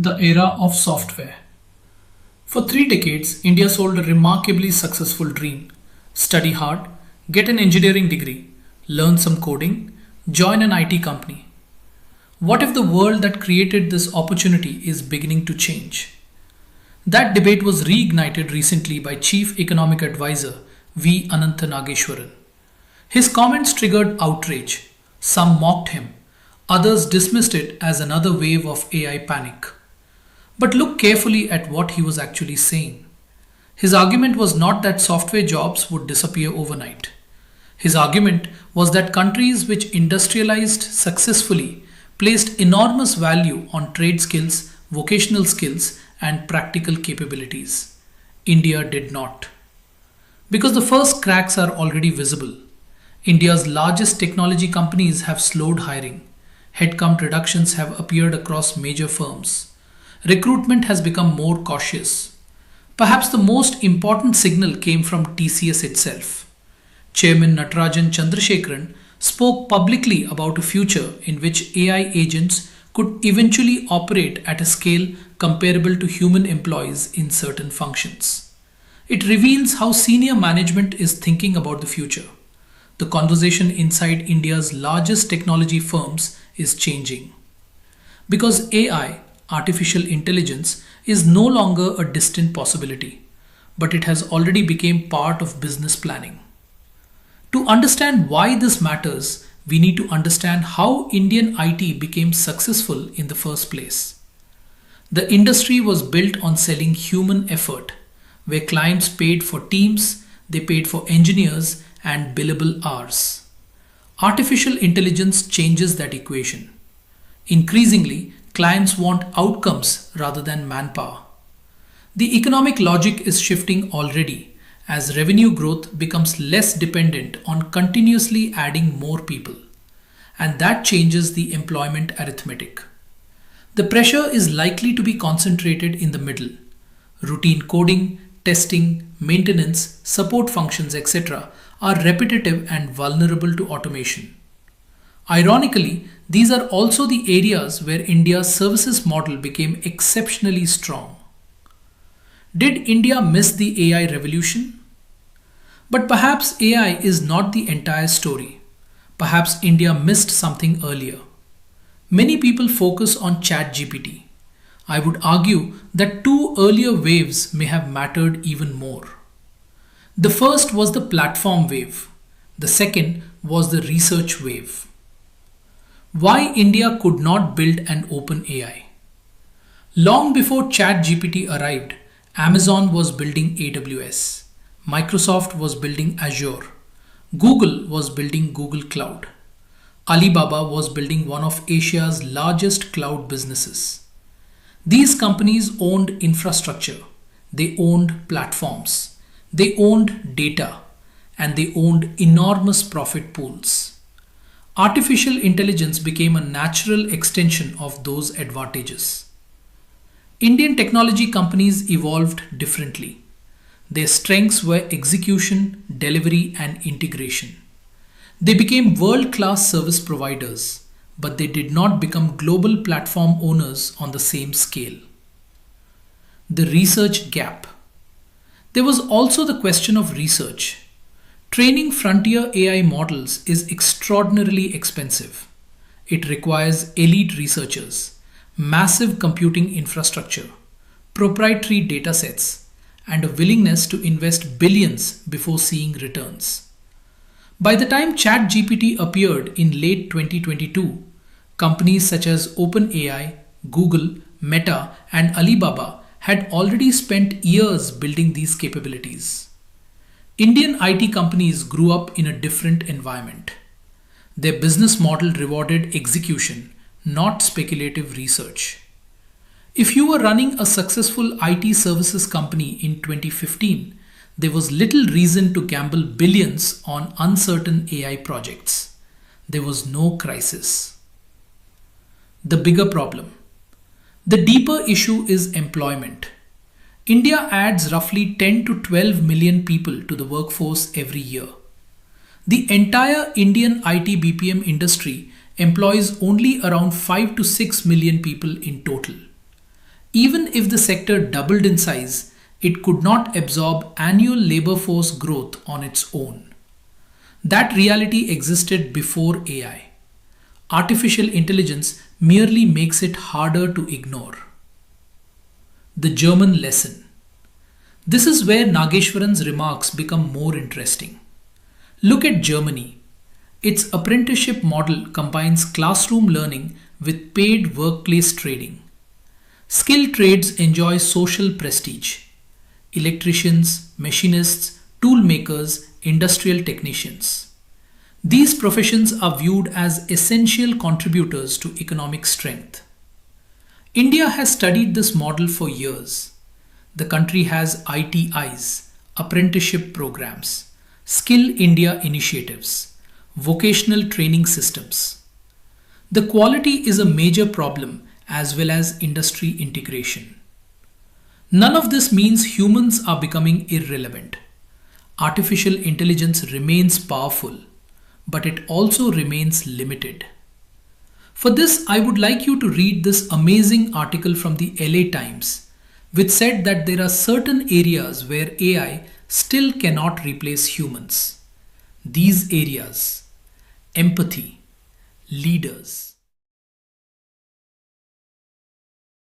The era of software. For 3 decades, India sold a remarkably successful dream: study hard, get an engineering degree, learn some coding, join an IT company. What if the world that created this opportunity is beginning to change? That debate was reignited recently by Chief Economic Advisor V Anantha Nageswaran. His comments triggered outrage. Some mocked him, others dismissed it as another wave of AI panic. But look carefully at what he was actually saying. His argument was not that software jobs would disappear overnight. His argument was that countries which industrialized successfully placed enormous value on trade skills, vocational skills, and practical capabilities. India did not. Because the first cracks are already visible. India's largest technology companies have slowed hiring. Headcount reductions have appeared across major firms. Recruitment has become more cautious. Perhaps the most important signal came from TCS itself. Chairman Natarajan Chandrasekaran spoke publicly about a future in which AI agents could eventually operate at a scale comparable to human employees in certain functions. It reveals how senior management is thinking about the future. The conversation inside India's largest technology firms is changing. Because AI, artificial intelligence, is no longer a distant possibility, but it has already become part of business planning. To understand why this matters, we need to understand how Indian IT became successful in the first place. The industry was built on selling human effort, where clients paid for teams, they paid for engineers, and billable hours. Artificial intelligence changes that equation. Increasingly, clients want outcomes rather than manpower. The economic logic is shifting already as revenue growth becomes less dependent on continuously adding more people, and that changes the employment arithmetic. The pressure is likely to be concentrated in the middle. Routine coding, testing, maintenance, support functions, etc., are repetitive and vulnerable to automation. Ironically, these are also the areas where India's services model became exceptionally strong. Did India miss the AI revolution? But perhaps AI is not the entire story. Perhaps India missed something earlier. Many people focus on ChatGPT. I would argue that two earlier waves may have mattered even more. The first was the platform wave. The second was the research wave. Why India could not build an open AI? Long before ChatGPT arrived, Amazon was building AWS. Microsoft was building Azure. Google was building Google Cloud. Alibaba was building one of Asia's largest cloud businesses. These companies owned infrastructure, they owned platforms, they owned data, and they owned enormous profit pools. Artificial intelligence became a natural extension of those advantages. Indian technology companies evolved differently. Their strengths were execution, delivery, and integration. They became world-class service providers, but they did not become global platform owners on the same scale. The research gap. There was also the question of research. Training frontier AI models is extraordinarily expensive. It requires elite researchers, massive computing infrastructure, proprietary datasets, and a willingness to invest billions before seeing returns. By the time ChatGPT appeared in late 2022, companies such as OpenAI, Google, Meta, and Alibaba had already spent years building these capabilities. Indian IT companies grew up in a different environment. Their business model rewarded execution, not speculative research. If you were running a successful IT services company in 2015, there was little reason to gamble billions on uncertain AI projects. There was no crisis. The bigger problem. The deeper issue is employment. India adds roughly 10 to 12 million people to the workforce every year. The entire Indian IT BPM industry employs only around 5 to 6 million people in total. Even if the sector doubled in size, it could not absorb annual labor force growth on its own. That reality existed before AI. Artificial intelligence merely makes it harder to ignore. The German lesson. This is where Nageswaran's remarks become more interesting. Look at Germany. Its apprenticeship model combines classroom learning with paid workplace training. Skilled trades enjoy social prestige. Electricians, machinists, tool makers, industrial technicians. These professions are viewed as essential contributors to economic strength. India has studied this model for years. The country has ITIs, apprenticeship programs, Skill India initiatives, vocational training systems. The quality is a major problem as well as industry integration. None of this means humans are becoming irrelevant. Artificial intelligence remains powerful, but it also remains limited. For this, I would like you to read this amazing article from the LA Times, which said that there are certain areas where AI still cannot replace humans. These areas: empathy, leaders,